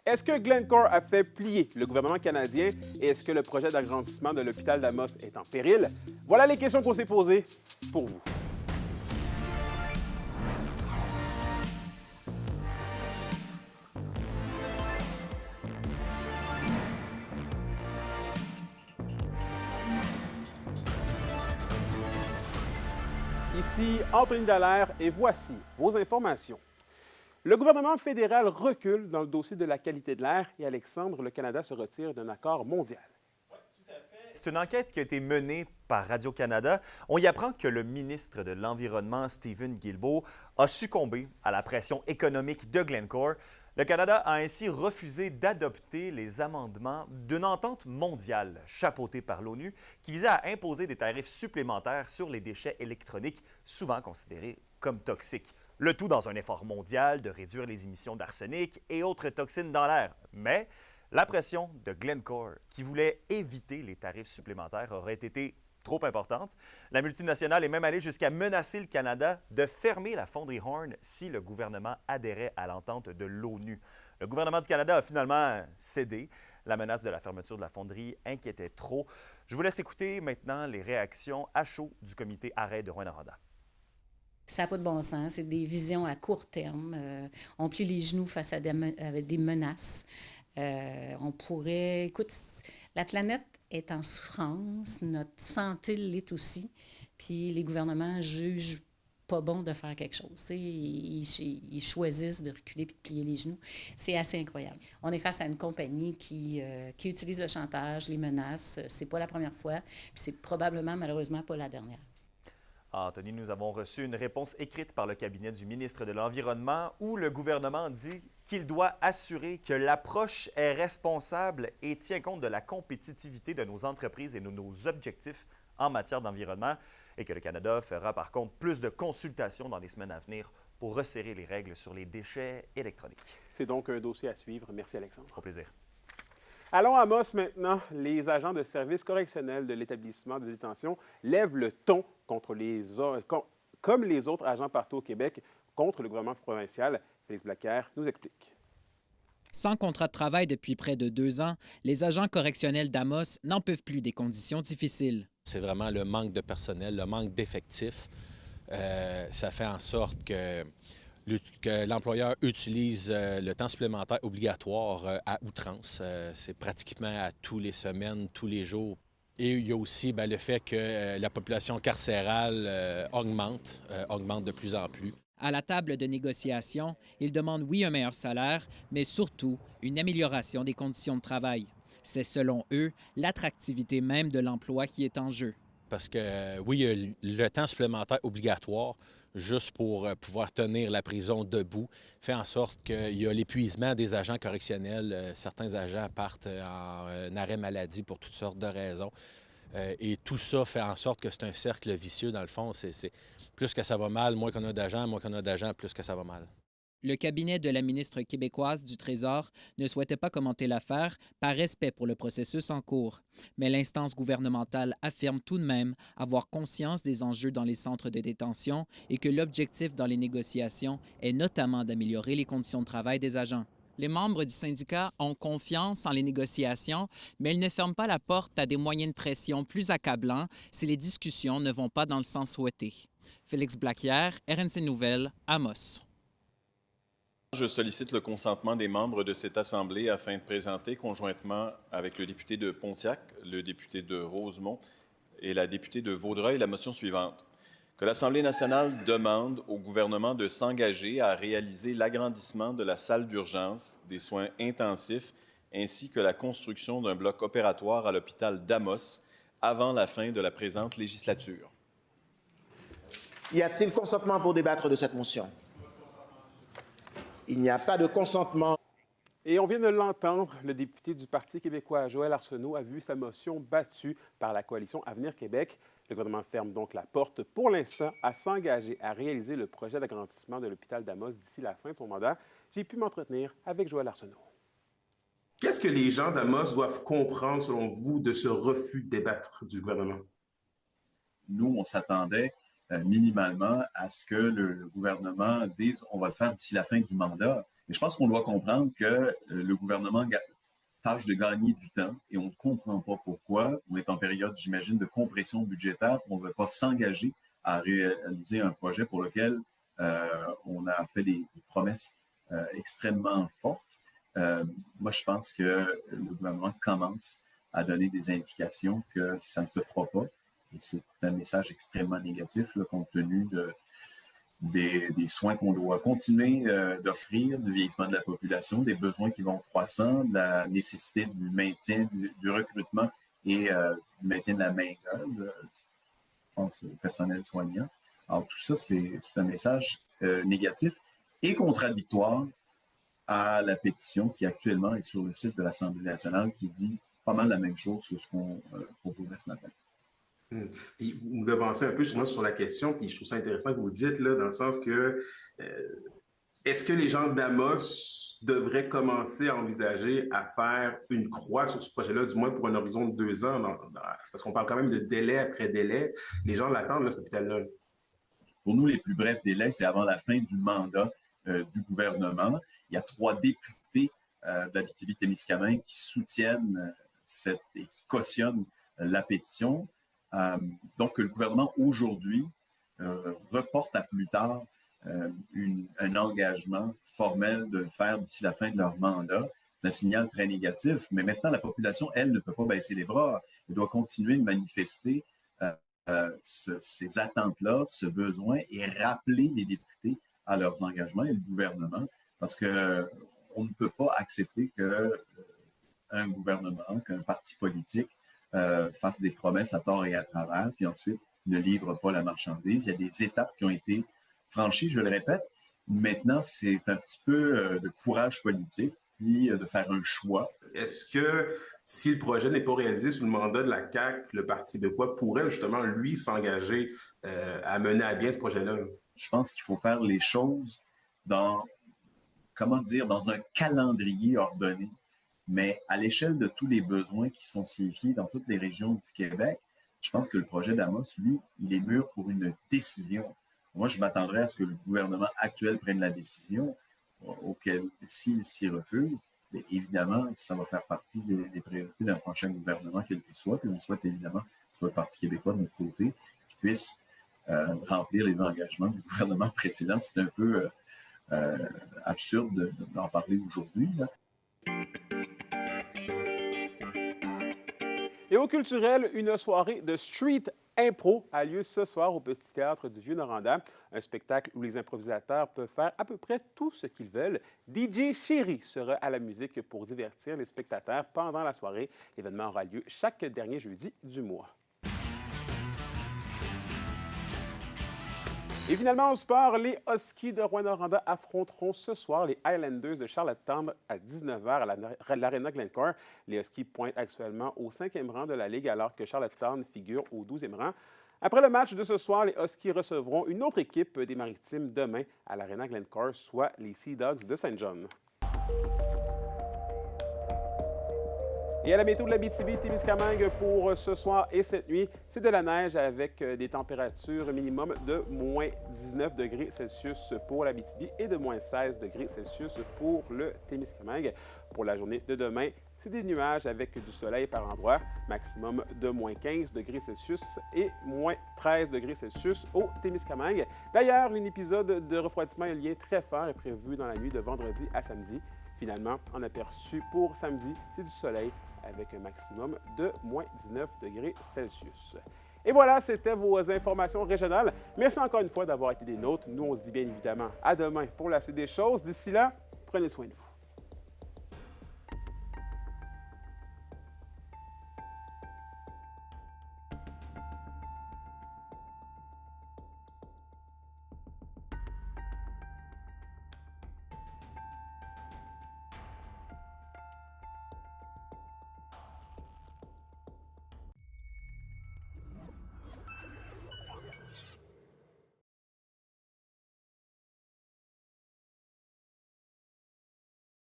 Est-ce que Glencore a fait plier le gouvernement canadien et est-ce que le projet d'agrandissement de l'hôpital d'Amos est en péril? Voilà les questions qu'on s'est posées pour vous. Ici Anthony Dallaire et voici vos informations. Le gouvernement fédéral recule dans le dossier de la qualité de l'air et Alexandre, le Canada se retire d'un accord mondial. C'est une enquête qui a été menée par Radio-Canada. On y apprend que le ministre de l'Environnement, Stephen Guilbeault, a succombé à la pression économique de Glencore. Le Canada a ainsi refusé d'adopter les amendements d'une entente mondiale chapeautée par l'ONU qui visait à imposer des tarifs supplémentaires sur les déchets électroniques souvent considérés comme toxiques. Le tout dans un effort mondial de réduire les émissions d'arsenic et autres toxines dans l'air. Mais la pression de Glencore, qui voulait éviter les tarifs supplémentaires, aurait été trop importante. La multinationale est même allée jusqu'à menacer le Canada de fermer la fonderie Horn si le gouvernement adhérait à l'entente de l'ONU. Le gouvernement du Canada a finalement cédé. La menace de la fermeture de la fonderie inquiétait trop. Je vous laisse écouter maintenant les réactions à chaud du comité Arrêt de Rouyn-Noranda. Ça n'a pas de bon sens. C'est des visions à court terme. On plie les genoux face à des menaces. On pourrait... Écoute, la planète est en souffrance. Notre santé l'est aussi. Puis les gouvernements jugent pas bon de faire quelque chose. Ils choisissent de reculer puis de plier les genoux. C'est assez incroyable. On est face à une compagnie qui utilise le chantage, les menaces. C'est pas la première fois. Puis c'est probablement, malheureusement, pas la dernière. Anthony, nous avons reçu une réponse écrite par le cabinet du ministre de l'Environnement où le gouvernement dit qu'il doit assurer que l'approche est responsable et tient compte de la compétitivité de nos entreprises et de nos objectifs en matière d'environnement et que le Canada fera par contre plus de consultations dans les semaines à venir pour resserrer les règles sur les déchets électroniques. C'est donc un dossier à suivre. Merci Alexandre. Au plaisir. Allons à Amos maintenant. Les agents de service correctionnel de l'établissement de détention lèvent le ton comme les autres agents partout au Québec contre le gouvernement provincial. Félix Blaquière nous explique. Sans contrat de travail depuis près de 2 ans, les agents correctionnels d'Amos n'en peuvent plus des conditions difficiles. C'est vraiment le manque de personnel, le manque d'effectifs. Ça fait en sorte que l'employeur utilise le temps supplémentaire obligatoire à outrance. C'est pratiquement à tous les semaines, tous les jours. Et il y a aussi le fait que la population carcérale augmente de plus en plus. À la table de négociation, ils demandent oui un meilleur salaire, mais surtout une amélioration des conditions de travail. C'est selon eux l'attractivité même de l'emploi qui est en jeu. Parce que oui, il y a le temps supplémentaire obligatoire juste pour pouvoir tenir la prison debout, fait en sorte qu'il y a l'épuisement des agents correctionnels. Certains agents partent en arrêt maladie pour toutes sortes de raisons. Et tout ça fait en sorte que c'est un cercle vicieux, dans le fond. C'est plus que ça va mal, moins qu'on a d'agents, plus que ça va mal. Le cabinet de la ministre québécoise du Trésor ne souhaitait pas commenter l'affaire par respect pour le processus en cours. Mais l'instance gouvernementale affirme tout de même avoir conscience des enjeux dans les centres de détention et que l'objectif dans les négociations est notamment d'améliorer les conditions de travail des agents. Les membres du syndicat ont confiance en les négociations, mais ils ne ferment pas la porte à des moyens de pression plus accablants si les discussions ne vont pas dans le sens souhaité. Félix Blaquière, RNC Nouvelles, Amos. Je sollicite le consentement des membres de cette Assemblée afin de présenter conjointement avec le député de Pontiac, le député de Rosemont et la députée de Vaudreuil la motion suivante. Que l'Assemblée nationale demande au gouvernement de s'engager à réaliser l'agrandissement de la salle d'urgence, des soins intensifs, ainsi que la construction d'un bloc opératoire à l'hôpital d'Amos avant la fin de la présente législature. Y a-t-il consentement pour débattre de cette motion? Il n'y a pas de consentement. Et on vient de l'entendre, le député du Parti québécois, Joël Arsenault, a vu sa motion battue par la coalition Avenir Québec. Le gouvernement ferme donc la porte pour l'instant à s'engager à réaliser le projet d'agrandissement de l'hôpital d'Amos d'ici la fin de son mandat. J'ai pu m'entretenir avec Joël Arsenault. Qu'est-ce que les gens d'Amos doivent comprendre, selon vous, de ce refus de débattre du gouvernement? Nous, on s'attendait minimalement à ce que le gouvernement dise on va le faire d'ici la fin du mandat. Mais je pense qu'on doit comprendre que le gouvernement tâche de gagner du temps et on ne comprend pas pourquoi. On est en période, j'imagine, de compression budgétaire. On ne veut pas s'engager à réaliser un projet pour lequel on a fait des promesses extrêmement fortes. Moi, je pense que le gouvernement commence à donner des indications que ça ne se fera pas. Et c'est un message extrêmement négatif, là, compte tenu des soins qu'on doit continuer d'offrir, du vieillissement de la population, des besoins qui vont croissant, de la nécessité du maintien du recrutement et du maintien de la main-d'œuvre, je pense, au personnel soignant. Alors, tout ça, c'est un message négatif et contradictoire à la pétition qui actuellement est sur le site de l'Assemblée nationale qui dit pas mal la même chose que ce qu'on proposait ce matin. Puis vous me devancez un peu sur la question, puis je trouve ça intéressant que vous le dites, là, dans le sens que est-ce que les gens d'Amos devraient commencer à envisager à faire une croix sur ce projet-là, du moins pour un horizon de 2 ans, parce qu'on parle quand même de délai après délai. Les gens l'attendent, là, cet hôpital-là. Pour nous, les plus brefs délais, c'est avant la fin du mandat du gouvernement. Il y a 3 députés d'Abitibi-Témiscamingue qui soutiennent et qui cautionnent la pétition. Donc, le gouvernement, aujourd'hui, reporte à plus tard un engagement formel de le faire d'ici la fin de leur mandat. C'est un signal très négatif, mais maintenant, la population, elle, ne peut pas baisser les bras. Elle doit continuer de manifester ces attentes-là, ce besoin, et rappeler les députés à leurs engagements et le gouvernement, parce qu'on ne peut pas accepter qu'un gouvernement, qu'un parti politique fasse des promesses à tort et à travers, puis ensuite ne livre pas la marchandise. Il y a des étapes qui ont été franchies, je le répète. Maintenant, c'est un petit peu de courage politique, puis de faire un choix. Est-ce que si le projet n'est pas réalisé sous le mandat de la CAQ, le Parti québécois pourrait justement, lui, s'engager à mener à bien ce projet-là? Je pense qu'il faut faire les choses dans un calendrier ordonné. Mais à l'échelle de tous les besoins qui sont signifiés dans toutes les régions du Québec, je pense que le projet d'Amos, lui, il est mûr pour une décision. Moi, je m'attendrais à ce que le gouvernement actuel prenne la décision, auquel, s'il s'y refuse, bien, évidemment, ça va faire partie des priorités d'un prochain gouvernement, quel qu'il soit. Puis on souhaite évidemment que le Parti québécois, de notre côté, puisse remplir les engagements du gouvernement précédent. C'est un peu absurde d'en parler aujourd'hui, là. Et au culturel, une soirée de street impro a lieu ce soir au Petit Théâtre du Vieux-Noranda. Un spectacle où les improvisateurs peuvent faire à peu près tout ce qu'ils veulent. DJ Chéri sera à la musique pour divertir les spectateurs pendant la soirée. L'événement aura lieu chaque dernier jeudi du mois. Et finalement, au sport, les Huskies de Rouyn-Noranda affronteront ce soir les Highlanders de Charlottetown à 19h à l'Arena Glencore. Les Huskies pointent actuellement au 5e rang de la Ligue alors que Charlottetown figure au 12e rang. Après le match de ce soir, les Huskies recevront une autre équipe des Maritimes demain à l'Arena Glencore, soit les Sea Dogs de Saint John. Et à la météo de l'Abitibi-Témiscamingue pour ce soir et cette nuit, c'est de la neige avec des températures minimum de moins 19 degrés Celsius pour l'Abitibi et de moins 16 degrés Celsius pour le Témiscamingue. Pour la journée de demain, c'est des nuages avec du soleil par endroits, maximum de moins 15 degrés Celsius et moins 13 degrés Celsius au Témiscamingue. D'ailleurs, un épisode de refroidissement éolien très fort est prévu dans la nuit de vendredi à samedi. Finalement, en aperçu pour samedi, c'est du soleil avec un maximum de moins 19 degrés Celsius. Et voilà, c'était vos informations régionales. Merci encore une fois d'avoir été des nôtres. Nous, on se dit bien évidemment à demain pour la suite des choses. D'ici là, prenez soin de vous.